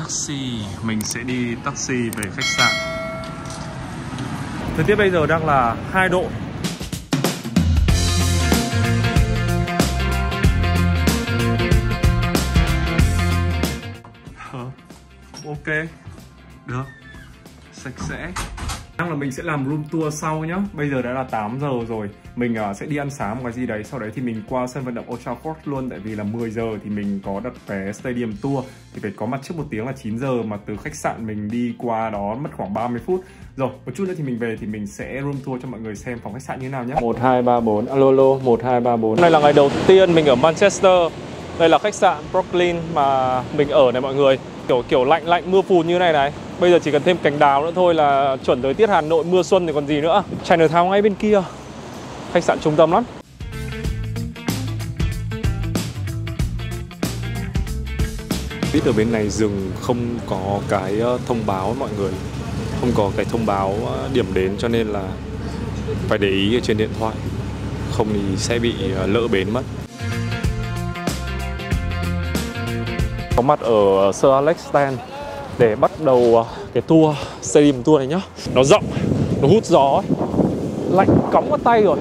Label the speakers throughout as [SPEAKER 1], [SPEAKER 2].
[SPEAKER 1] taxi. Mình sẽ đi taxi về khách sạn. Thời tiết bây giờ đang là 2 độ. Ok, được, sạch sẽ. Đang là mình sẽ làm room tour sau nhá. Bây giờ đã là 8 giờ rồi. Mình sẽ đi ăn sáng một cái gì đấy. Sau đấy thì mình qua sân vận động Old Trafford luôn. Tại vì là 10 giờ thì mình có đặt vé Stadium Tour. Thì phải có mặt trước 1 tiếng là 9 giờ. Mà từ khách sạn mình đi qua đó mất khoảng 30 phút. Rồi, một chút nữa thì mình về thì mình sẽ room tour cho mọi người xem phòng khách sạn như thế nào nhé. 1, 2, 3, 4, alo, 1, 2, 3, 4. Hôm nay là ngày đầu tiên mình ở Manchester. Đây là khách sạn Brooklyn mà mình ở này mọi người. Kiểu lạnh mưa phùn như này này. Bây giờ chỉ cần thêm cành đào nữa thôi là chuẩn thời tiết Hà Nội mưa xuân thì còn gì nữa. Chinatown ngay bên kia. Khách sạn trung tâm lắm. Biết ở bên này rừng không có cái thông báo mọi người. Không có cái thông báo điểm đến cho nên là phải để ý ở trên điện thoại. Không thì sẽ bị lỡ bến mất. Có mặt ở Sir Alex Stand để bắt đầu cái tour Stadium Tour này nhá. Nó rộng, nó hút gió ấy. Lạnh cóng vào tay rồi.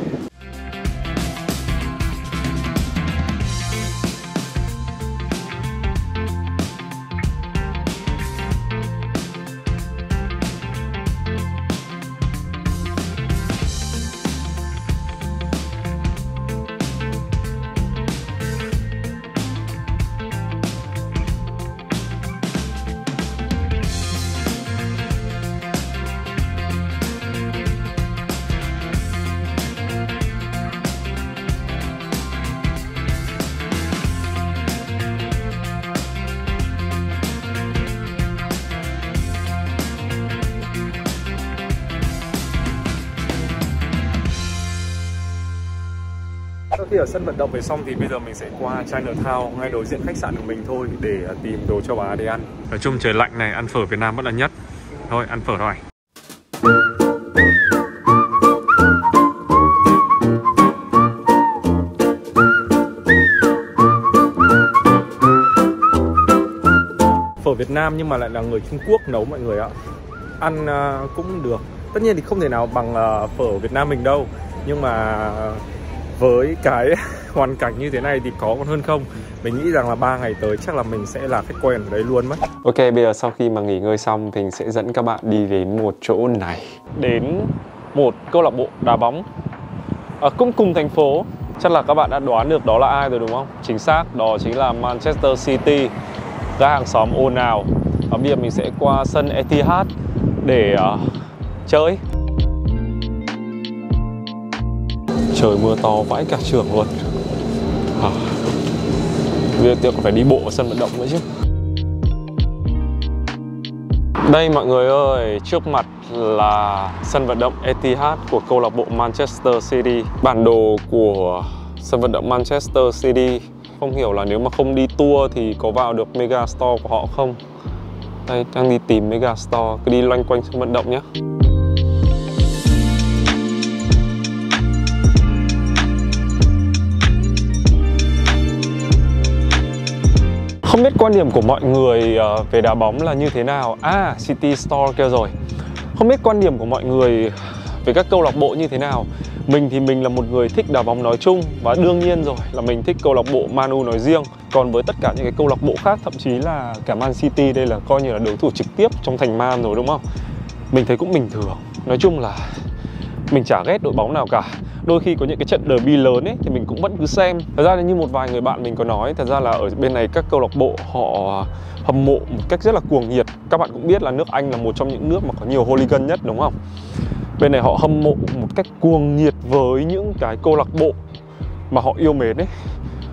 [SPEAKER 1] Sau khi ở sân vận động về xong thì bây giờ mình sẽ qua Chinatown ngay đối diện khách sạn của mình thôi để tìm đồ cho bà để ăn. Nói chung trời lạnh này, ăn phở Việt Nam vẫn là nhất. Thôi ăn phở thôi. Phở Việt Nam nhưng mà lại là người Trung Quốc nấu mọi người ạ. Ăn cũng được. Tất nhiên thì không thể nào bằng phở Việt Nam mình đâu. Nhưng mà với cái hoàn cảnh như thế này thì có còn hơn không. Mình nghĩ rằng là 3 ngày tới chắc là mình sẽ là khách quen ở đấy luôn mất. Ok, bây giờ sau khi mà nghỉ ngơi xong mình sẽ dẫn các bạn đi đến một chỗ này. Đến một câu lạc bộ đá bóng cũng cùng thành phố. Chắc là các bạn đã đoán được đó là ai rồi đúng không? Chính xác, đó chính là Manchester City, gã hàng xóm ồn ào. Bây giờ mình sẽ qua sân Etihad để chơi. Trời mưa to vãi cả trường luôn. Bây giờ còn phải đi bộ ở sân vận động nữa chứ. Đây mọi người ơi, trước mặt là sân vận động Etihad của câu lạc bộ Manchester City. Bản đồ của sân vận động Manchester City. Không hiểu là nếu mà không đi tour thì có vào được Megastore của họ không. Đây, đang đi tìm Megastore. Cứ đi loanh quanh sân vận động nhé. Không biết quan điểm của mọi người về đá bóng là như thế nào. City Store kia rồi. Không biết quan điểm của mọi người về các câu lạc bộ như thế nào. Mình thì mình là một người thích đá bóng nói chung. Và đương nhiên rồi là mình thích câu lạc bộ Man U nói riêng. Còn với tất cả những cái câu lạc bộ khác, thậm chí là cả Man City, đây là coi như là đối thủ trực tiếp trong thành Man rồi đúng không? Mình thấy cũng bình thường. Nói chung là mình chả ghét đội bóng nào cả. Đôi khi có những cái trận derby lớn ấy thì mình cũng vẫn cứ xem. Thật ra là như một vài người bạn mình có nói, thật ra là ở bên này các câu lạc bộ họ hâm mộ một cách rất là cuồng nhiệt. Các bạn cũng biết là nước Anh là một trong những nước mà có nhiều hooligan nhất đúng không? Bên này họ hâm mộ một cách cuồng nhiệt với những cái câu lạc bộ mà họ yêu mến ấy.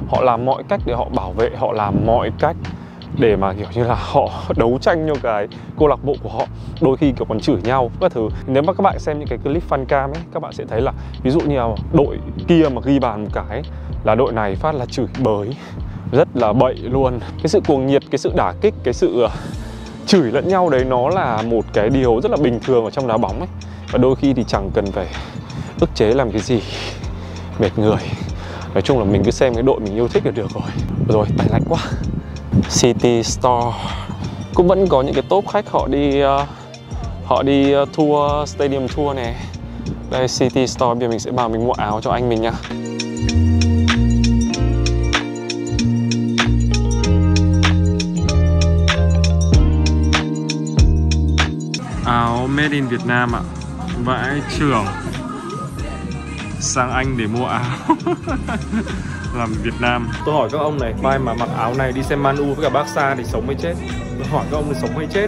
[SPEAKER 1] Họ làm mọi cách để họ bảo vệ, họ làm mọi cách để mà kiểu như là họ đấu tranh cho cái câu lạc bộ của họ. Đôi khi kiểu còn chửi nhau các thứ. Nếu mà các bạn xem những cái clip fan cam ấy, các bạn sẽ thấy là ví dụ như là đội kia mà ghi bàn một cái là đội này phát là chửi bới rất là bậy luôn. Cái sự cuồng nhiệt, cái sự đả kích, cái sự chửi lẫn nhau đấy nó là một cái điều rất là bình thường ở trong đá bóng ấy. Và đôi khi thì chẳng cần phải ức chế làm cái gì mệt người. Nói chung là mình cứ xem cái đội mình yêu thích là được rồi. Rồi, tay lạnh quá. City Store Cũng vẫn có những cái top khách họ đi tour, stadium tour này. Đây City Store, bây giờ mình sẽ vào mình mua áo cho anh mình nha. Áo made in Việt Nam ạ. Vãi trưởng. Sang Anh để mua áo. Làm Việt Nam. Tôi hỏi các ông này, mai mà mặc áo này đi xem Man U với cả Barca thì sống hay chết? Tôi hỏi các ông thì sống hay chết?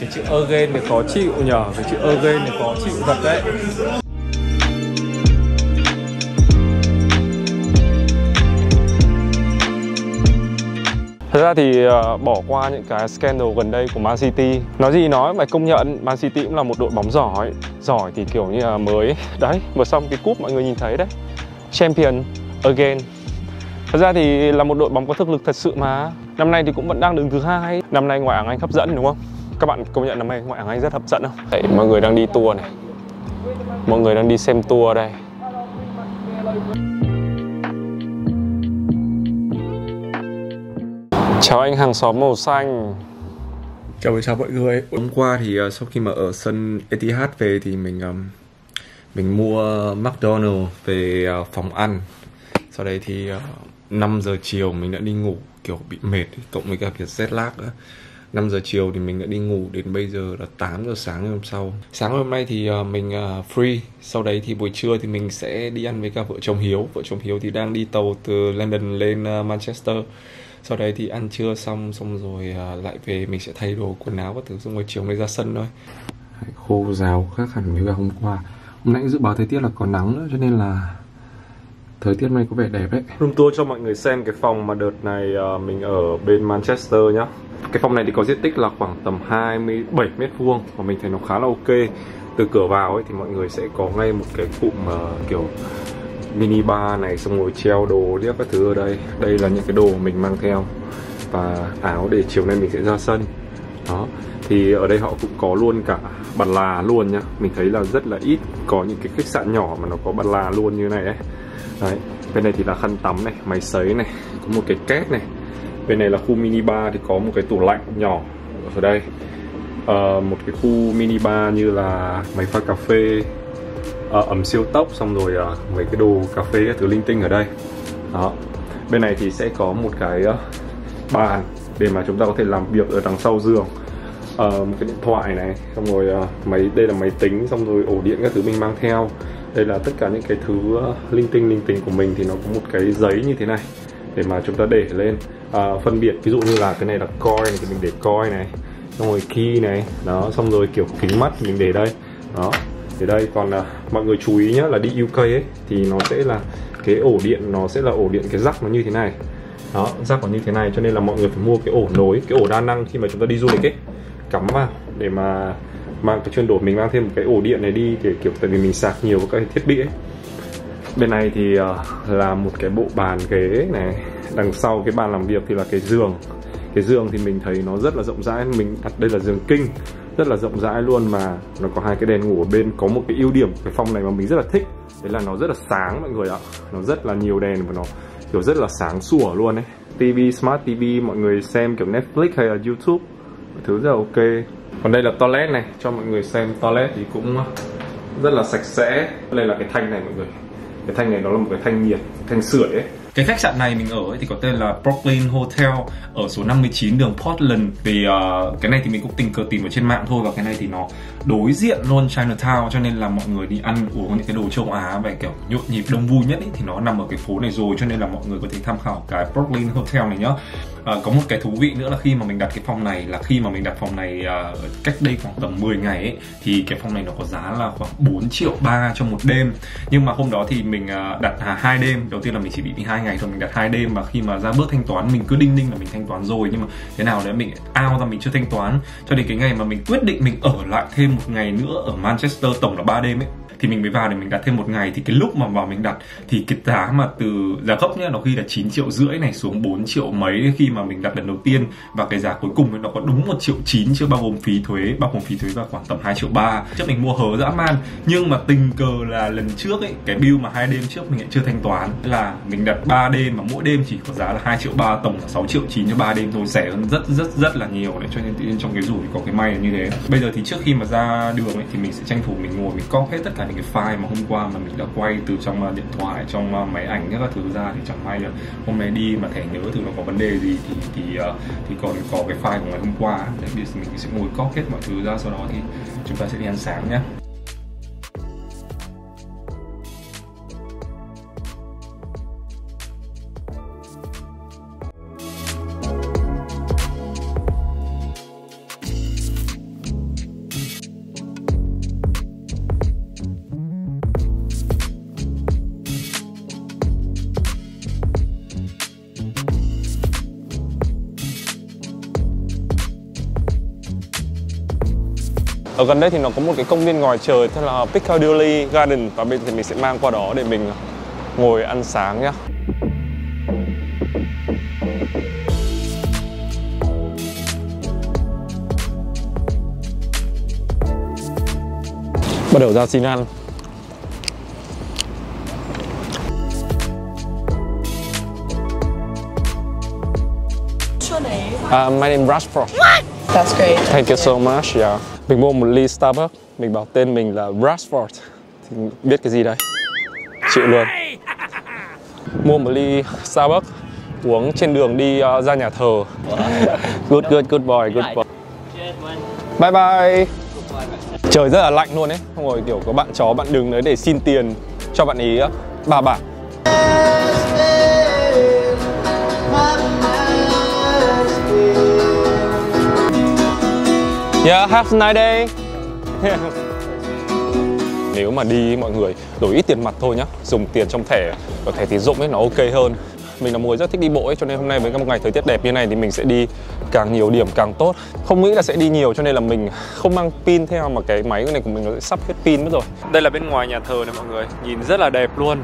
[SPEAKER 1] Cái chữ again này khó chịu nhờ, cái chữ again này khó chịu thật đấy. Thật ra thì bỏ qua những cái scandal gần đây của Man City, nói gì nói phải công nhận Man City cũng là một đội bóng giỏi. Giỏi thì kiểu như là mới đấy, vừa xong cái cúp mọi người nhìn thấy đấy, Champion again. Thật ra thì là một đội bóng có thực lực thật sự mà. Năm nay thì cũng vẫn đang đứng thứ 2. Năm nay ngoại hạng Anh hấp dẫn đúng không? Các bạn công nhận năm nay ngoại hạng Anh rất hấp dẫn không? Đấy, mọi người đang đi tour này. Mọi người đang đi xem tour đây. Chào anh hàng xóm màu xanh. Chào mọi người. Hôm qua thì sau khi mà ở sân Etihad về thì mình mua McDonald's về phòng ăn. Sau đấy thì 5 giờ chiều mình đã đi ngủ, kiểu bị mệt cộng với cả việc jet lag nữa. 5 giờ chiều thì mình đã đi ngủ, đến bây giờ là 8 giờ sáng ngày hôm sau. Sáng hôm nay thì mình free. Sau đấy thì buổi trưa thì mình sẽ đi ăn với cả vợ chồng Hiếu. Vợ chồng Hiếu thì đang đi tàu từ London lên Manchester. Sau đấy thì ăn trưa xong rồi lại về, mình sẽ thay đồ quần áo các thứ, xong rồi chiều mới ra sân thôi. Khô ráo khác hẳn với cả hôm qua. Hôm nãy dự báo thời tiết là có nắng nữa, cho nên là thời tiết này có vẻ đẹp đấy. Room tour cho mọi người xem cái phòng mà đợt này mình ở bên Manchester nhá. Cái phòng này thì có diện tích là khoảng tầm 27 m², và mình thấy nó khá là ok. Từ cửa vào ấy thì mọi người sẽ có ngay một cái cụm kiểu mini bar này, xong rồi treo đồ điếc các thứ ở đây. Đây là những cái đồ mình mang theo và áo để chiều nay mình sẽ ra sân. Đó, thì ở đây họ cũng có luôn cả bàn là luôn nhá. Mình thấy là rất là ít có những cái khách sạn nhỏ mà nó có bàn là luôn như này ấy. Đấy, bên này thì là khăn tắm này, máy sấy này, có một cái két này. Bên này là khu mini bar thì có một cái tủ lạnh nhỏ ở đây. Một cái khu mini bar như là máy pha cà phê, ấm siêu tốc, xong rồi mấy cái đồ cà phê các thứ linh tinh ở đây. Đó, bên này thì sẽ có một cái bàn để mà chúng ta có thể làm việc ở đằng sau giường. Một cái điện thoại này, xong rồi đây là máy tính, xong rồi ổ điện các thứ mình mang theo. Đây là tất cả những cái thứ linh tinh của mình, thì nó có một cái giấy như thế này để mà chúng ta để lên phân biệt. Ví dụ như là cái này là coin này thì mình để coin này, xong rồi key này, đó, xong rồi kiểu kính mắt mình để đây. Đó, để đây. Còn mọi người chú ý nhé, là đi UK ấy thì nó sẽ là cái ổ điện, nó sẽ là ổ điện cái rắc nó như thế này. Đó, rắc nó như thế này, cho nên là mọi người phải mua cái ổ nối, cái ổ đa năng khi mà chúng ta đi du lịch ấy, cắm vào để mà mang cái chuyên đổi. Mình mang thêm một cái ổ điện này đi để kiểu, tại vì mình sạc nhiều các thiết bị ấy. Bên này thì là một cái bộ bàn ghế này. Đằng sau cái bàn làm việc thì là cái giường. Cái giường thì mình thấy nó rất là rộng rãi. Mình đặt đây là giường king, rất là rộng rãi luôn, mà nó có hai cái đèn ngủ ở bên. Có một cái ưu điểm của cái phòng này mà mình rất là thích, đấy là nó rất là sáng mọi người ạ. Nó rất là nhiều đèn và nó kiểu rất là sáng sủa luôn ấy. TV, Smart TV, mọi người xem kiểu Netflix hay là YouTube, thứ rất là ok. Còn đây là toilet này, cho mọi người xem. Toilet thì cũng rất là sạch sẽ. Đây là cái thanh này mọi người. Cái thanh này nó là một cái thanh nhiệt, thanh sưởi ấy. Cái khách sạn này mình ở ấy thì có tên là Brooklyn Hotel ở số 59 đường Portland. Vì cái này thì mình cũng tình cờ tìm ở trên mạng thôi, và cái này thì nó đối diện luôn Chinatown, cho nên là mọi người đi ăn uống những cái đồ châu Á về kiểu nhộn nhịp đông vui nhất ấy, thì nó nằm ở cái phố này rồi, cho nên là mọi người có thể tham khảo cái Brooklyn Hotel này nhá. Có một cái thú vị nữa là khi mà mình đặt cái phòng này, cách đây khoảng tầm 10 ngày ấy, thì cái phòng này nó có giá là khoảng 4,3 triệu cho một đêm. Nhưng mà hôm đó thì mình đặt 2 đêm. Đầu tiên là mình chỉ bị 2 ngày thôi, mình đặt 2 đêm, và khi mà ra bước thanh toán mình cứ đinh là mình thanh toán rồi, nhưng mà thế nào đấy mình out ra mình chưa thanh toán, cho đến cái ngày mà mình quyết định mình ở lại thêm một ngày nữa ở Manchester, tổng là 3 đêm ấy,
[SPEAKER 2] thì mình mới vào để mình đặt thêm một ngày. Thì cái lúc mà vào mình đặt thì cái giá mà từ giá gốc nhá, nó ghi là 9,5 triệu này xuống 4 triệu mấy khi mà mình đặt lần đầu tiên, và cái giá cuối cùng nó có đúng 1,9 triệu chưa bao gồm phí thuế, và khoảng tầm 2,3 triệu. Trước mình mua hớ dã man, nhưng mà tình cờ là lần trước ấy, cái bill mà 2 đêm trước mình lại chưa thanh toán, là mình đặt 3 đêm mà mỗi đêm chỉ có giá là 2,3 triệu, tổng là 6,9 triệu cho 3 đêm thôi, rẻ hơn rất là nhiều đấy. Cho nên tự nhiên trong cái rủi có cái may là như thế. Bây giờ thì trước khi mà ra đường ấy, thì mình sẽ tranh thủ mình ngồi mình copy hết tất cả những cái file mà hôm qua mà mình đã quay từ trong điện thoại, trong máy ảnh các thứ ra, thì chẳng may là hôm nay đi mà thẻ nhớ từ nó có vấn đề gì thì còn có cái file của ngày hôm qua đấy. Bây giờ mình sẽ ngồi copy hết mọi thứ ra, sau đó thì chúng ta sẽ đi ăn sáng nhé.
[SPEAKER 1] Ở gần đây thì nó có một cái công viên ngoài trời tên là Piccadilly Garden, và bây giờ thì mình sẽ mang qua đó để mình ngồi ăn sáng nhá. Bắt đầu ra xin ăn. My name is Rashford.
[SPEAKER 3] That's great.
[SPEAKER 1] Thank you so much. Yeah. Mình mua một ly Starbucks, mình bảo tên mình là Rashford. Thì biết cái gì đây? Chịu luôn. Mua một ly Starbucks, uống trên đường đi ra nhà thờ. Good boy. Bye bye. Trời rất là lạnh luôn ấy. Xong rồi kiểu có bạn chó bạn đừng đấy để xin tiền cho bạn ý 3 bảng. Yeah, have a nice day. Nếu mà đi mọi người đổi ít tiền mặt thôi nhá, dùng tiền trong thẻ, có thẻ tín dụng ấy nó ok hơn. Mình là một người rất thích đi bộ ấy, cho nên hôm nay với một ngày thời tiết đẹp như này thì mình sẽ đi càng nhiều điểm càng tốt. Không nghĩ là sẽ đi nhiều cho nên là mình không mang pin theo, mà cái máy này của mình nó sẽ sắp hết pin mất rồi. Đây là bên ngoài nhà thờ này mọi người, nhìn rất là đẹp luôn.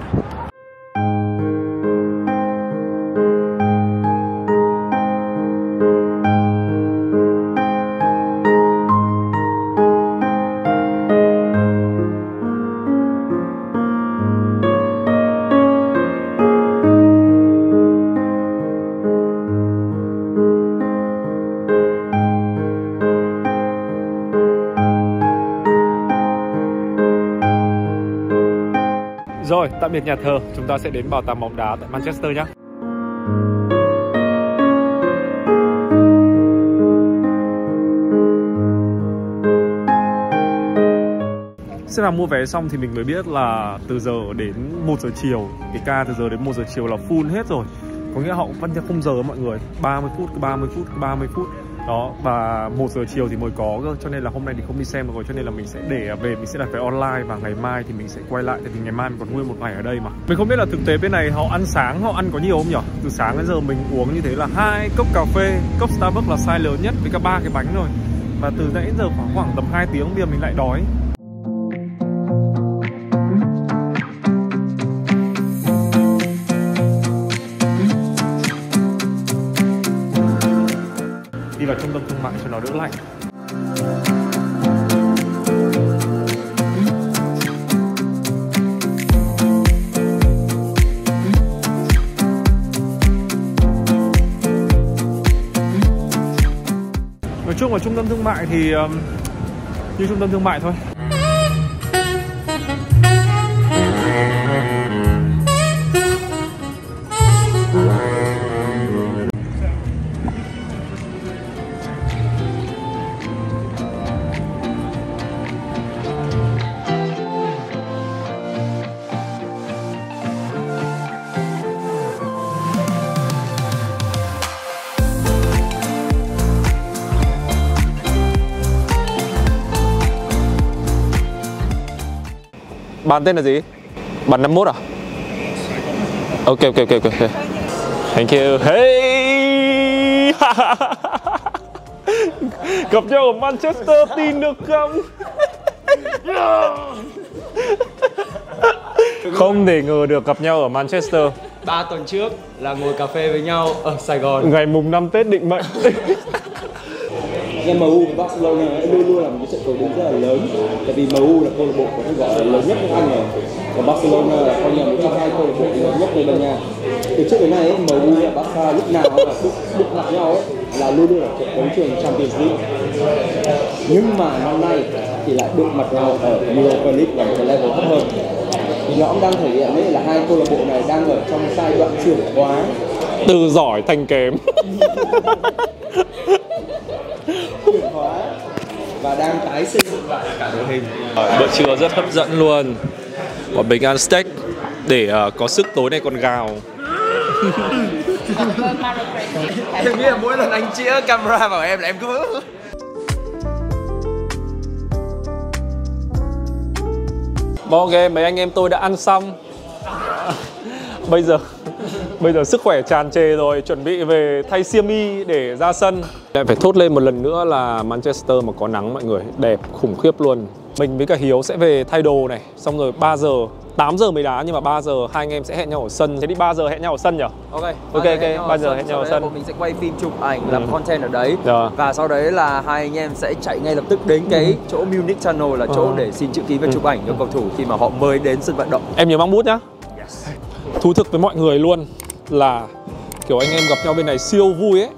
[SPEAKER 1] Rồi, tạm biệt nhà thờ, chúng ta sẽ đến bảo tàng bóng đá tại Manchester nhé. Sẽ là mua vé xong thì mình mới biết là từ giờ đến 1 giờ chiều, cái ca từ giờ đến 1 giờ chiều là full hết rồi. Có nghĩa họ vẫn theo khung giờ mọi người, 30 phút. Đó, và 1 giờ chiều thì mới có cơ, cho nên là hôm nay thì không đi xem được rồi, cho nên là mình sẽ để về, mình sẽ đặt vé online và ngày mai thì mình sẽ quay lại, tại vì ngày mai mình còn nguyên một ngày ở đây mà. Mình không biết là thực tế bên này họ ăn sáng, họ ăn có nhiều không nhỉ? Từ sáng đến giờ mình uống như thế là 2 cốc cà phê, cốc Starbucks là size lớn nhất với cả 3 cái bánh rồi. Và từ nãy đến giờ khoảng tầm 2 tiếng bây giờ mình lại đói. Đi vào trung tâm thương mại cho nó đỡ lạnh. Nói chung là trung tâm thương mại thì như trung tâm thương mại thôi. Bạn tên là gì? Bạn 51 à? Ok. Thank you. Hey! Gặp nhau ở Manchester tin được không? Không thể ngờ được gặp nhau ở Manchester.
[SPEAKER 3] 3 tuần trước là ngồi cà phê với nhau ở Sài Gòn.
[SPEAKER 1] Ngày mùng 5 Tết định mệnh.
[SPEAKER 4] MU và Barcelona luôn luôn là một cái trận cầu rất là lớn, tại vì MU là câu lạc bộ có thể gọi là lớn nhất nước Anh rồi, và Barcelona là coi như một trong hai câu lạc bộ lớn nhất Tây Ban Nha. Từ trước đến nay ấy, MU và Barca lúc nào là đụng mặt nhau ấy, là luôn luôn là trận đấu trường Champions League. Nhưng mà năm nay thì lại đụng mặt nhau ở Europa League là một cái level thấp hơn. Thì nó cũng đang thể hiện đấy là hai câu lạc bộ này đang ở trong giai đoạn chuyển hóa
[SPEAKER 1] từ giỏi thành kém.
[SPEAKER 4] chuyển hóa và đang tái xây dựng lại cả đội hình.
[SPEAKER 1] Bữa trưa rất hấp dẫn luôn. Bọn mình ăn steak để có sức tối nay còn gào.
[SPEAKER 3] Em nghĩ là mỗi lần anh chĩa camera vào em là em cứ
[SPEAKER 1] Ok, mấy anh em tôi đã ăn xong. Bây giờ sức khỏe tràn trề rồi, chuẩn bị về thay xiêm y để ra sân. Lại phải thốt lên một lần nữa là Manchester mà có nắng mọi người, đẹp khủng khiếp luôn. Mình với cả Hiếu sẽ về thay đồ này, xong rồi 3 giờ, 8 giờ mới đá nhưng mà 3 giờ hai anh em sẽ hẹn nhau ở sân. Thế đi 3 giờ hẹn nhau ở sân nhỉ?
[SPEAKER 3] Ok,
[SPEAKER 1] 3 giờ hẹn nhau ở sân.
[SPEAKER 3] Mình sẽ quay phim chụp ảnh, làm content ở đấy.
[SPEAKER 1] Rồi.
[SPEAKER 3] Và sau đấy là hai anh em sẽ chạy ngay lập tức đến cái chỗ Munich Tunnel là chỗ để xin chữ ký và chụp ảnh cho cầu thủ khi mà họ mới đến sân vận động.
[SPEAKER 1] Em nhớ mang bút nhá. Thú thực với mọi người luôn là kiểu anh em gặp nhau bên này siêu vui ấy,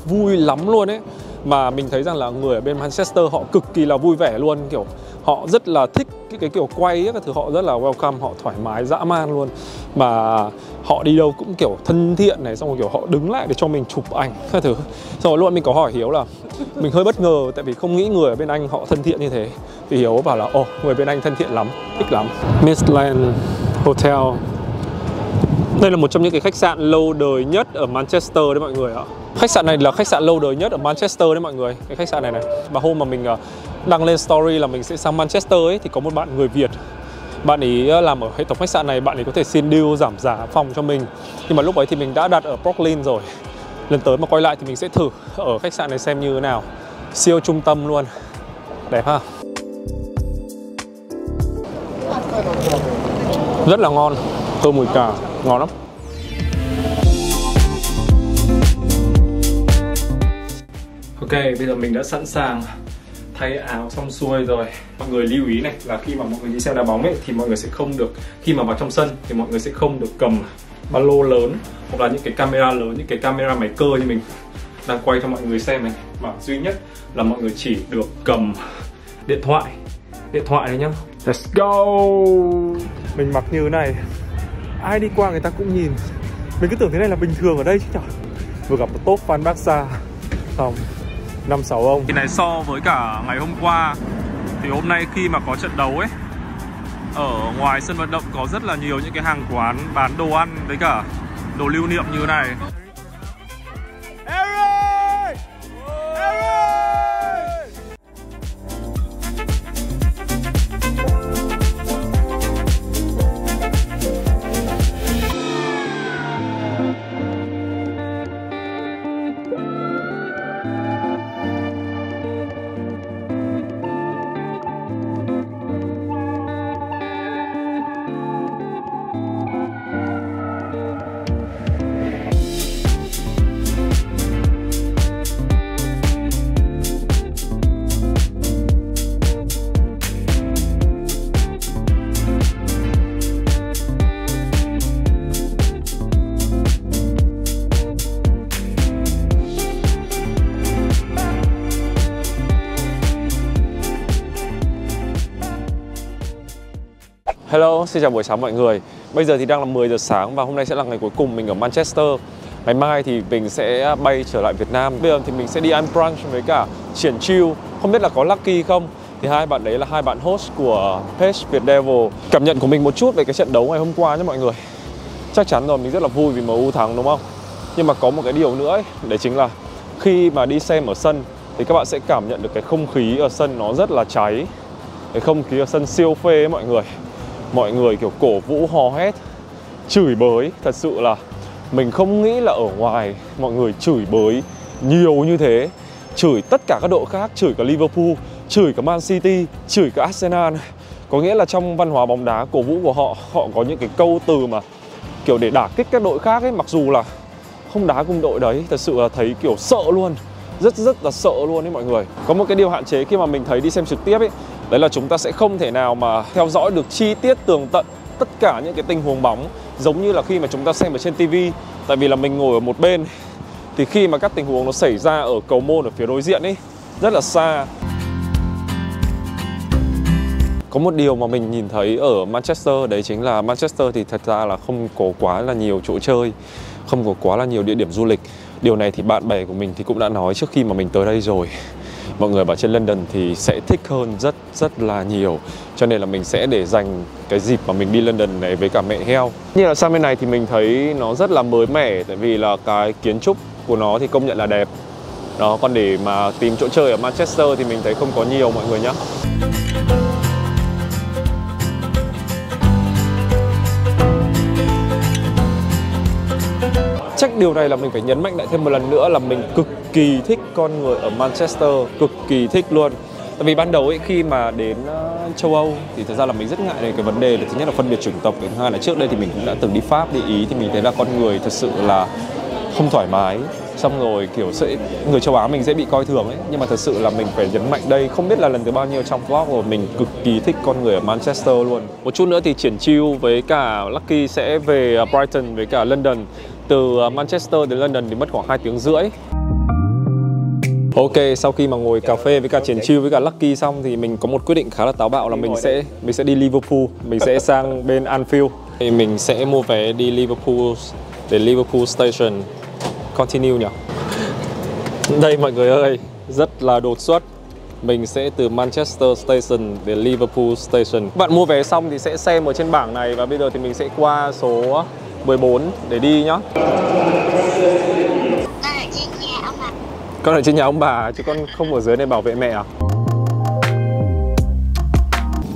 [SPEAKER 1] vui lắm luôn ấy. Mà mình thấy rằng là người ở bên Manchester họ cực kỳ là vui vẻ luôn, kiểu họ rất là thích cái kiểu quay ấy, các thứ họ rất là welcome, họ thoải mái dã man luôn. Mà họ đi đâu cũng kiểu thân thiện này, xong rồi kiểu họ đứng lại để cho mình chụp ảnh các thứ. Xong rồi luôn mình có hỏi Hiếu là mình hơi bất ngờ tại vì không nghĩ người ở bên Anh họ thân thiện như thế. Thì Hiếu bảo là người bên Anh thân thiện lắm, thích lắm. Midland Hotel. Đây là một trong những cái khách sạn lâu đời nhất ở Manchester đấy mọi người ạ. Khách sạn này là khách sạn lâu đời nhất ở Manchester đấy mọi người. Cái khách sạn này này. Và hôm mà mình đăng lên story là mình sẽ sang Manchester ấy, thì có một bạn người Việt. Bạn ấy làm ở hệ thống khách sạn này, bạn ấy có thể xin deal giảm giá phòng cho mình. Nhưng mà lúc ấy thì mình đã đặt ở Brooklyn rồi. Lần tới mà quay lại thì mình sẽ thử ở khách sạn này xem như thế nào. Siêu trung tâm luôn. Đẹp ha. Rất là ngon. Thơm mùi cà, ngon lắm. Ok, bây giờ mình đã sẵn sàng thay áo xong xuôi rồi. Mọi người lưu ý này là khi mà mọi người đi xem đá bóng ấy thì mọi người sẽ không được, khi mà vào trong sân thì mọi người sẽ không được cầm ba lô lớn hoặc là những cái camera lớn, những cái camera máy cơ như mình đang quay cho mọi người xem này. Mà duy nhất là mọi người chỉ được cầm điện thoại đấy nhá. Let's go. Mình mặc như thế này, ai đi qua người ta cũng nhìn. Mình cứ tưởng thế này là bình thường ở đây chứ nhở. Vừa gặp một top fan Barca xong 5-6 ông. Thì này so với cả ngày hôm qua thì hôm nay khi mà có trận đấu ấy, ở ngoài sân vận động có rất là nhiều những cái hàng quán bán đồ ăn với cả đồ lưu niệm như thế này. Hello, xin chào buổi sáng mọi người. Bây giờ thì đang là 10 giờ sáng và hôm nay sẽ là ngày cuối cùng mình ở Manchester. Ngày mai thì mình sẽ bay trở lại Việt Nam. Bây giờ thì mình sẽ đi ăn brunch với cả Triển Chiêu. Không biết là có Lucky không? Thì hai bạn đấy là hai bạn host của page Việt Devil. Cảm nhận của mình một chút về cái trận đấu ngày hôm qua nhé mọi người. Chắc chắn rồi, mình rất là vui vì MU thắng đúng không? Nhưng mà có một cái điều nữa ấy, đấy chính là khi mà đi xem ở sân thì các bạn sẽ cảm nhận được cái không khí ở sân nó rất là cháy. Cái không khí ở sân siêu phê ấy mọi người. Mọi người kiểu cổ vũ hò hét, chửi bới. Thật sự là mình không nghĩ là ở ngoài mọi người chửi bới nhiều như thế. Chửi tất cả các đội khác, chửi cả Liverpool, chửi cả Man City, chửi cả Arsenal. Có nghĩa là trong văn hóa bóng đá cổ vũ của họ, họ có những cái câu từ mà kiểu để đả kích các đội khác ấy, mặc dù là không đá cùng đội đấy. Thật sự là thấy kiểu sợ luôn, rất là sợ luôn ấy mọi người. Có một cái điều hạn chế khi mà mình thấy đi xem trực tiếp ấy, đấy là chúng ta sẽ không thể nào mà theo dõi được chi tiết tường tận tất cả những cái tình huống bóng giống như là khi mà chúng ta xem ở trên TV. Tại vì là mình ngồi ở một bên, thì khi mà các tình huống nó xảy ra ở cầu môn ở phía đối diện ấy, rất là xa. Có một điều mà mình nhìn thấy ở Manchester, đấy chính là Manchester thì thật ra là không có quá là nhiều chỗ chơi, không có quá là nhiều địa điểm du lịch. Điều này thì bạn bè của mình thì cũng đã nói trước khi mà mình tới đây rồi. Mọi người bảo trên London thì sẽ thích hơn rất là nhiều. Cho nên là mình sẽ để dành cái dịp mà mình đi London này với cả mẹ heo. Như là sang bên này thì mình thấy nó rất là mới mẻ, tại vì là cái kiến trúc của nó thì công nhận là đẹp. Đó, còn để mà tìm chỗ chơi ở Manchester thì mình thấy không có nhiều mọi người nhé. Chắc điều này là mình phải nhấn mạnh lại thêm một lần nữa là mình cực kỳ thích con người ở Manchester, cực kỳ thích luôn. Tại vì ban đầu ấy, khi mà đến châu Âu thì thật ra là mình rất ngại về cái vấn đề là thứ nhất là phân biệt chủng tộc, thứ hai là trước đây thì mình cũng đã từng đi Pháp, đi Ý thì mình thấy là con người thật sự là không thoải mái. Xong rồi kiểu người châu Á mình dễ bị coi thường ấy. Nhưng mà thật sự là mình phải nhấn mạnh đây, không biết là lần thứ bao nhiêu trong vlog rồi, mình cực kỳ thích con người ở Manchester luôn. Một chút nữa thì Triển Chiêu với cả Lucky sẽ về Brighton với cả London. Từ Manchester đến London thì mất khoảng 2 tiếng rưỡi. Ok, sau khi mà ngồi cà phê với cả Triển Chiêu với cả Lucky xong thì mình có một quyết định khá là táo bạo là mình sẽ đi Liverpool, mình sẽ sang bên Anfield. Thì mình sẽ mua vé đi Liverpool để Liverpool Station continue nhỉ. Đây mọi người ơi, rất là đột xuất. Mình sẽ từ Manchester Station đến Liverpool Station. Các bạn mua vé xong thì sẽ xem ở trên bảng này và bây giờ thì mình sẽ qua số 14 để đi nhá. Con ở trên nhà ông bà chứ con không ở dưới này bảo vệ mẹ à?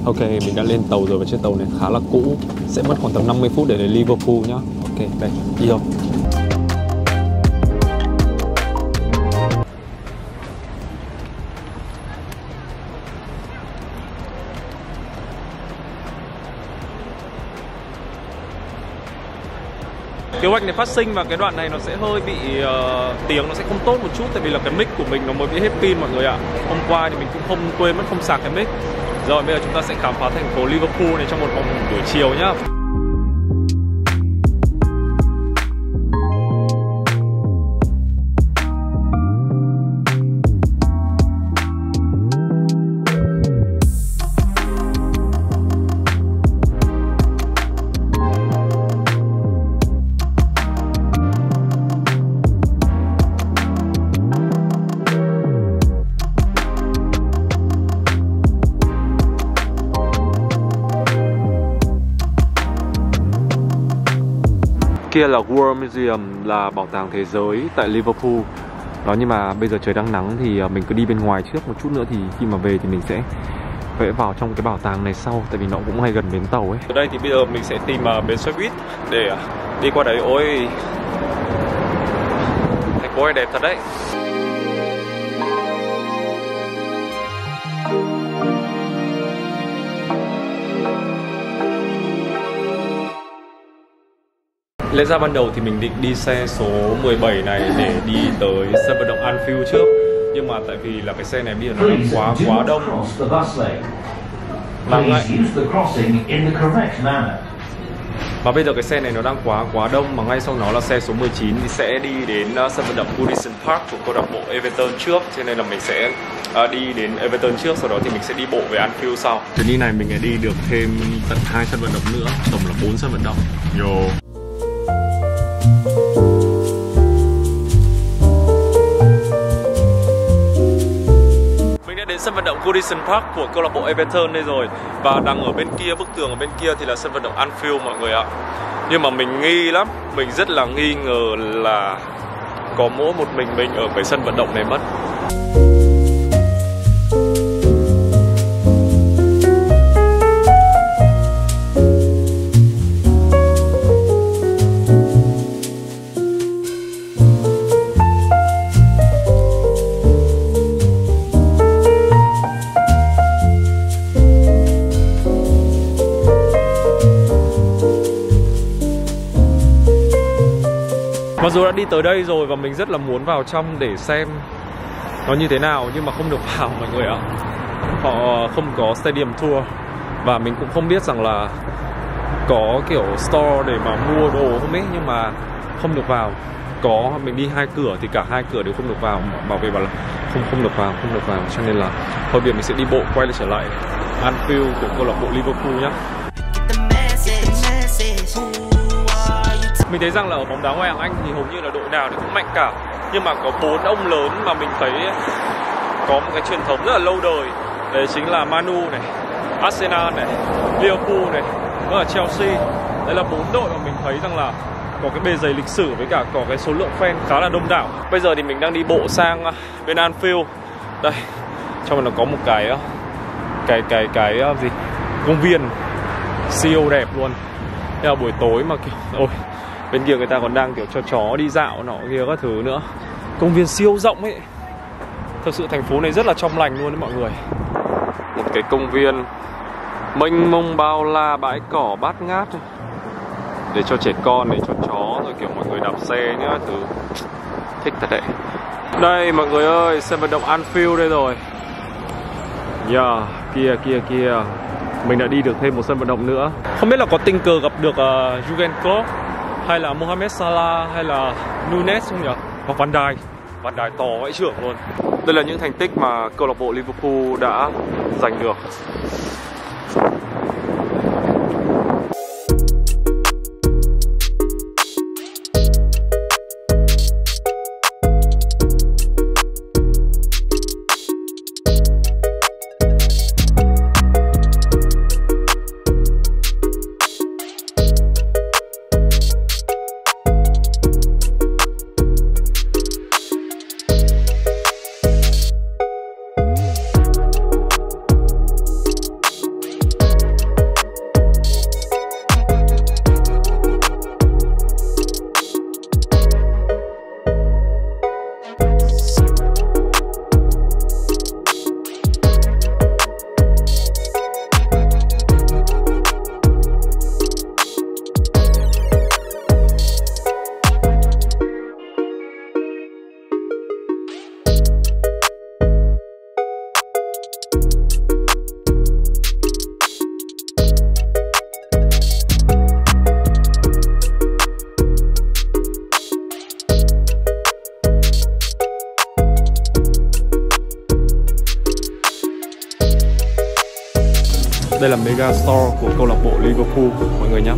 [SPEAKER 1] Ok, mình đã lên tàu rồi và chiếc tàu này khá là cũ, sẽ mất khoảng tầm 50 phút để đến Liverpool nhá. Ok, đây, đi thôi. Kế hoạch này phát sinh và cái đoạn này nó sẽ hơi bị tiếng nó sẽ không tốt một chút, tại vì là cái mic của mình nó mới bị hết pin mọi người ạ. Hôm qua thì mình cũng không quên mất không sạc cái mic. Rồi bây giờ chúng ta sẽ khám phá thành phố Liverpool này trong một vòng buổi chiều nhá. Kia là World Museum, là bảo tàng thế giới tại Liverpool. Đó, nhưng mà bây giờ trời đang nắng thì mình cứ đi bên ngoài trước, một chút nữa thì khi mà về thì mình sẽ vào trong cái bảo tàng này sau, tại vì nó cũng hay gần bến tàu ấy. Ở đây thì bây giờ mình sẽ tìm bến xe buýt để đi qua đấy. Ôi, thành phố này đẹp thật đấy. Lẽ ra ban đầu thì mình định đi xe số 17 này để đi tới sân vận động Anfield trước. Nhưng mà tại vì là cái xe này bây giờ nó đang quá đông mà bây giờ cái xe này nó đang quá đông, mà ngay sau nó là xe số 19 thì sẽ đi đến sân vận động Goodison Park của câu lạc bộ Everton trước. Cho nên là mình sẽ đi đến Everton trước, sau đó thì mình sẽ đi bộ về Anfield sau. Chuyến đi này mình sẽ đi được thêm tận 2 sân vận động nữa, tổng là 4 sân vận động. Yo. Đến sân vận động Goodison Park của câu lạc bộ Everton đây rồi, và đang ở bên kia, bức tường ở bên kia thì là sân vận động Anfield mọi người ạ. Nhưng mà mình nghi lắm, mình rất là nghi ngờ là có mỗi một mình ở cái sân vận động này mất. dù đã đi tới đây rồi và mình rất là muốn vào trong để xem nó như thế nào, nhưng mà không được vào mọi người ạ. Họ không có stadium tour và mình cũng không biết rằng là có kiểu store để mà mua đồ không ấy, nhưng mà không được vào. Có, mình đi 2 cửa thì cả 2 cửa đều không được vào. Bảo vệ bảo là không được vào, cho nên là thôi bây giờ mình sẽ đi bộ quay lại trở lại Anfield của câu lạc bộ Liverpool nhé. Mình thấy rằng là ở bóng đá ngoại hạng Anh thì hầu như là đội nào thì cũng mạnh cả, nhưng mà có 4 ông lớn mà mình thấy có một cái truyền thống rất là lâu đời. Đấy chính là Man U này, Arsenal này, Liverpool này, và Chelsea. Đấy là 4 đội mà mình thấy rằng là có cái bề dày lịch sử với cả có cái số lượng fan khá là đông đảo. Bây giờ thì mình đang đi bộ sang bên Anfield. Đây, trong này nó có một cái gì? Công viên siêu đẹp luôn. Đây là buổi tối mà kiểu ôi, bên kia người ta còn đang kiểu cho chó đi dạo nọ kia các thứ nữa. Công viên siêu rộng ấy. Thực sự thành phố này rất là trong lành luôn đấy mọi người. Một cái công viên mênh mông bao la, bãi cỏ bát ngát để cho trẻ con, để cho chó, rồi kiểu mọi người đạp xe nhá, thứ thích thật đấy. Đây mọi người ơi, sân vận động Anfield đây rồi. Kia mình đã đi được thêm một sân vận động nữa. Không biết là có tình cờ gặp được Jurgen Klopp hay là Mohamed Salah hay là Nunes không nhỉ? Hoặc Van Dijk to vãi chưởng luôn. Đây là những thành tích mà câu lạc bộ Liverpool đã giành được. Đây là mega store của câu lạc bộ Liverpool mọi người nhé.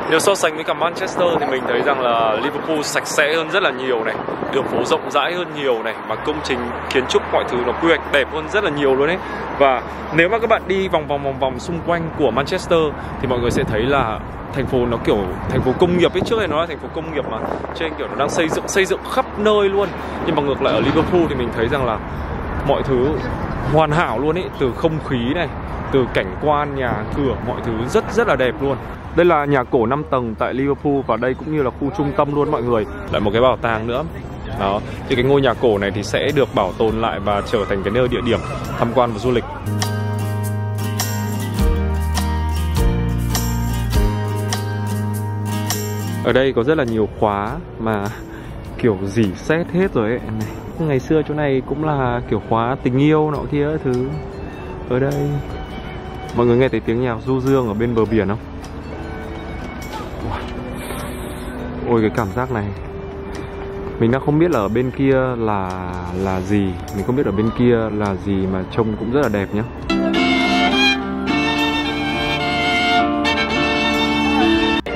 [SPEAKER 1] Nếu so sánh với cả Manchester thì mình thấy rằng là Liverpool sạch sẽ hơn rất là nhiều này, đường phố rộng rãi hơn nhiều này, mà công trình kiến trúc mọi thứ nó quy hoạch đẹp hơn rất là nhiều luôn đấy. Và nếu mà các bạn đi vòng xung quanh của Manchester thì mọi người sẽ thấy là thành phố nó kiểu thành phố công nghiệp ấy, trước này nó là thành phố công nghiệp mà, cho nên kiểu nó đang xây dựng khắp nơi luôn. Nhưng mà ngược lại ở Liverpool thì mình thấy rằng là mọi thứ hoàn hảo luôn ấy, từ không khí này, từ cảnh quan, nhà cửa, mọi thứ rất là đẹp luôn. Đây là nhà cổ 5 tầng tại Liverpool và đây cũng như là khu trung tâm luôn mọi người. Lại một cái bảo tàng nữa. Đó, thì cái ngôi nhà cổ này thì sẽ được bảo tồn lại và trở thành cái nơi địa điểm tham quan và du lịch. Ở đây có rất là nhiều khóa mà kiểu rỉ sét hết rồi ấy. Ngày xưa chỗ này cũng là kiểu khóa tình yêu nọ kia thứ. Ở đây mọi người nghe thấy tiếng nhạc du dương ở bên bờ biển không? Ôi cái cảm giác này. Mình đang không biết là ở bên kia là gì. Mình không biết ở bên kia là gì mà trông cũng rất là đẹp nhá.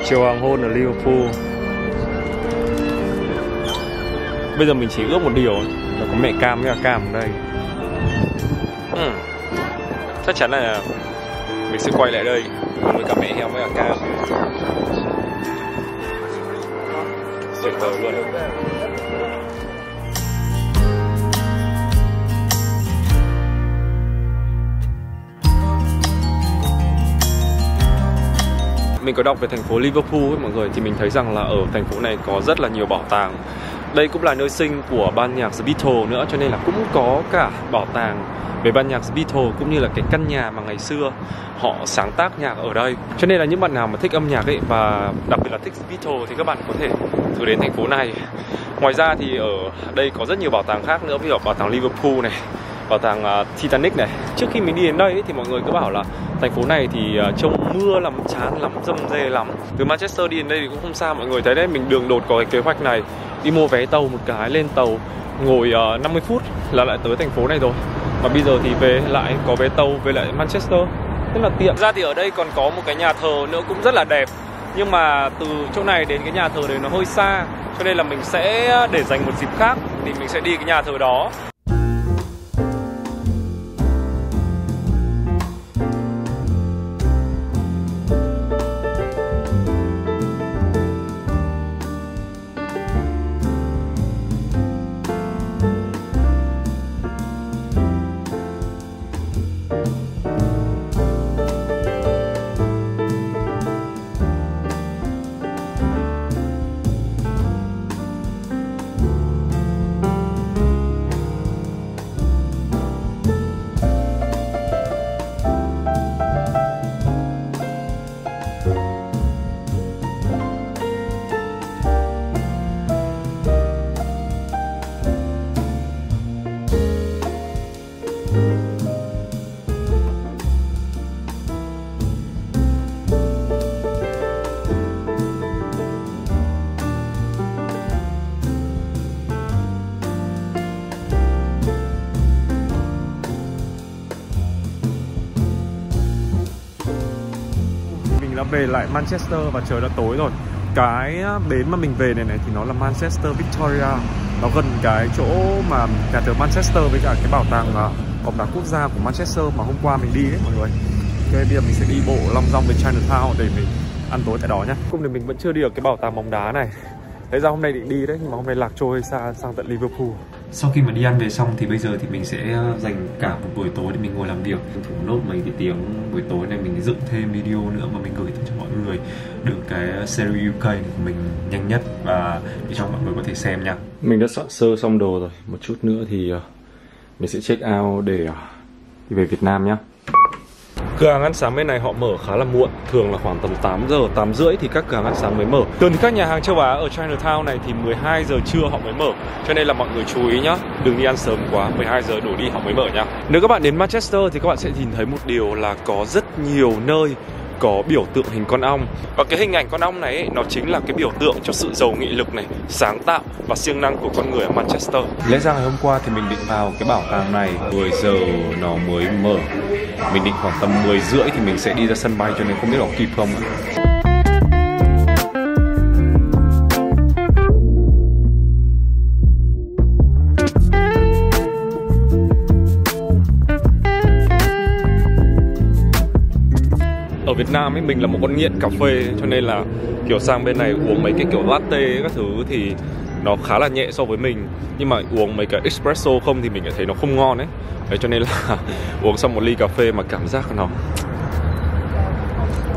[SPEAKER 1] Chiều hoàng hôn ở Liverpool. Bây giờ mình chỉ ước một điều là có mẹ Cam với cả Cam ở đây. Chắc chắn là mình sẽ quay lại đây cùng với cả mẹ Heo với cả Cam. Tuyệt vời luôn. Mình có đọc về thành phố Liverpool ấy mọi người, thì mình thấy rằng là ở thành phố này có rất là nhiều bảo tàng đây cũng là nơi sinh của ban nhạc The Beatles nữa, cho nên là cũng có cả bảo tàng về ban nhạc The Beatles cũng như là cái căn nhà mà ngày xưa họ sáng tác nhạc ở đây. Cho nên là những bạn nào mà thích âm nhạc ấy và đặc biệt là thích The Beatles thì các bạn có thể thử đến thành phố này. Ngoài ra thì ở đây có rất nhiều bảo tàng khác nữa, ví dụ bảo tàng Liverpool này, bảo tàng Titanic này. Trước khi mình đi đến đây ấy, thì mọi người cứ bảo là thành phố này thì trông mưa lắm, chán lắm, râm rê lắm. Từ Manchester đi đến đây thì cũng không sao mọi người thấy đấy, mình đường đột có cái kế hoạch này, đi mua vé tàu một cái, lên tàu ngồi 50 phút là lại tới thành phố này rồi. Mà bây giờ thì về lại có vé tàu về lại Manchester, rất là tiện. Ra thì ở đây còn có một cái nhà thờ nữa cũng rất là đẹp, nhưng mà từ chỗ này đến cái nhà thờ đấy nó hơi xa, cho nên là mình sẽ để dành một dịp khác thì mình sẽ đi cái nhà thờ đó. Về lại Manchester và trời đã tối rồi. Cái bến mà mình về này thì nó là Manchester Victoria, nó gần cái chỗ mà nhà thờ Manchester với cả cái bảo tàng bóng đá quốc gia của Manchester mà hôm qua mình đi đấy mọi người. Ok, bây giờ mình sẽ đi bộ long dong về Chinatown để mình ăn tối tại đó nhé. Cùng thì mình vẫn chưa đi ở cái bảo tàng bóng đá này. Thế ra hôm nay định đi đấy, nhưng mà hôm nay lạc trôi hơi xa sang tận Liverpool.
[SPEAKER 2] Sau khi mà đi ăn về xong thì bây giờ thì mình sẽ dành cả một buổi tối để mình ngồi làm việc, thủ nốt mấy cái tiếng buổi tối này mình dựng thêm video nữa mà mình gửi cho mọi người được cái series UK này của mình nhanh nhất và để cho mọi người có thể xem nha.
[SPEAKER 1] Mình đã soạn sơ xong đồ rồi, một chút nữa thì mình sẽ check out để đi về Việt Nam nhá. Cửa hàng ăn sáng bên này họ mở khá là muộn, thường là khoảng tầm 8 giờ, 8 rưỡi thì các cửa hàng ăn sáng mới mở. Thường thì các nhà hàng châu Á ở Chinatown này thì 12 giờ trưa họ mới mở, cho nên là mọi người chú ý nhá, đừng đi ăn sớm quá, 12 giờ đổ đi họ mới mở nhá. Nếu các bạn đến Manchester thì các bạn sẽ nhìn thấy một điều là có rất nhiều nơi có biểu tượng hình con ong. Và cái hình ảnh con ong này ấy, nó chính là cái biểu tượng cho sự giàu nghị lực này, sáng tạo và siêng năng của con người ở Manchester. Lẽ ra ngày hôm qua thì mình định vào cái bảo tàng này 10 giờ nó mới mở. Mình định khoảng tầm 10 rưỡi thì mình sẽ đi ra sân bay, cho nên không biết là kịp không ạ. Ở Việt Nam ấy mình là một con nghiện cà phê, cho nên là kiểu sang bên này uống mấy cái kiểu latte các thứ thì nó khá là nhẹ so với mình, nhưng mà uống mấy cái espresso không thì mình lại thấy nó không ngon ấy. Đấy, cho nên là uống xong một ly cà phê mà cảm giác nó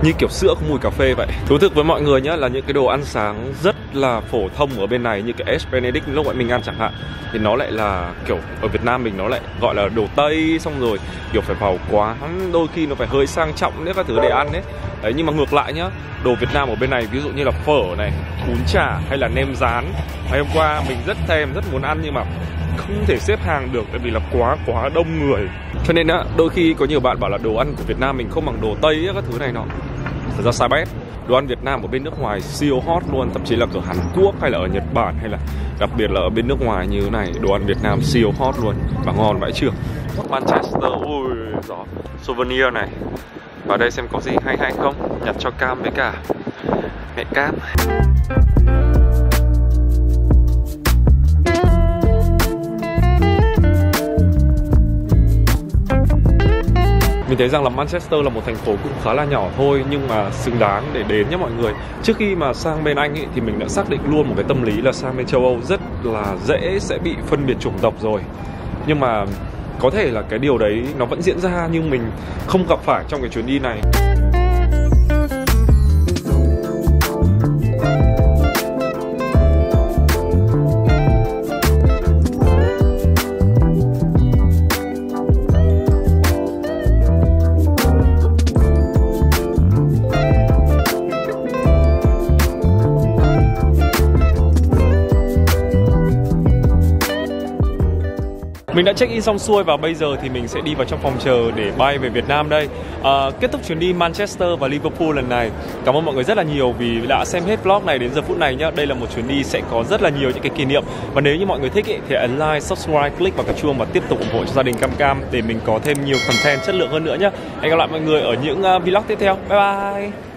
[SPEAKER 1] như kiểu sữa có mùi cà phê vậy. Thú thực với mọi người nhé, là những cái đồ ăn sáng rất là phổ thông ở bên này, như cái Eggs Benedict lúc bọn mình ăn chẳng hạn, thì nó lại là kiểu ở Việt Nam mình nó lại gọi là đồ Tây, xong rồi kiểu phải vào quán, đôi khi nó phải hơi sang trọng đấy các thứ để ăn ấy. Đấy, nhưng mà ngược lại nhá, đồ Việt Nam ở bên này ví dụ như là phở này, bún chả hay là nem rán, ngày hôm qua mình rất thèm, rất muốn ăn nhưng mà không thể xếp hàng được tại vì là quá đông người. Cho nên á, đôi khi có nhiều bạn bảo là đồ ăn của Việt Nam mình không bằng đồ Tây ấy, các thứ này nọ. Thật ra sai bét. Đồ ăn Việt Nam ở bên nước ngoài siêu hot luôn, thậm chí là ở Hàn Quốc hay là ở Nhật Bản hay là đặc biệt là ở bên nước ngoài như thế này, đồ ăn Việt Nam siêu hot luôn và ngon vãi chưởng. Manchester, ui gió, souvenir này. Vào đây xem có gì hay không, nhặt cho Cam với cả mẹ Cam. Mình thấy rằng là Manchester là một thành phố cũng khá là nhỏ thôi, nhưng mà xứng đáng để đến nhé mọi người. Trước khi mà sang bên Anh ấy, thì mình đã xác định luôn một cái tâm lý là sang bên châu Âu rất là dễ sẽ bị phân biệt chủng tộc rồi. Nhưng mà có thể là cái điều đấy nó vẫn diễn ra nhưng mình không gặp phải trong cái chuyến đi này. Mình đã check in xong xuôi và bây giờ thì mình sẽ đi vào trong phòng chờ để bay về Việt Nam đây. Kết thúc chuyến đi Manchester và Liverpool lần này. Cảm ơn mọi người rất là nhiều vì đã xem hết vlog này đến giờ phút này nhá. Đây là một chuyến đi sẽ có rất là nhiều những cái kỷ niệm. Và nếu như mọi người thích thì ấn like, subscribe, click vào cái chuông và tiếp tục ủng hộ cho gia đình Cam Cam để mình có thêm nhiều content chất lượng hơn nữa nhá. Hẹn gặp lại mọi người ở những vlog tiếp theo. Bye bye.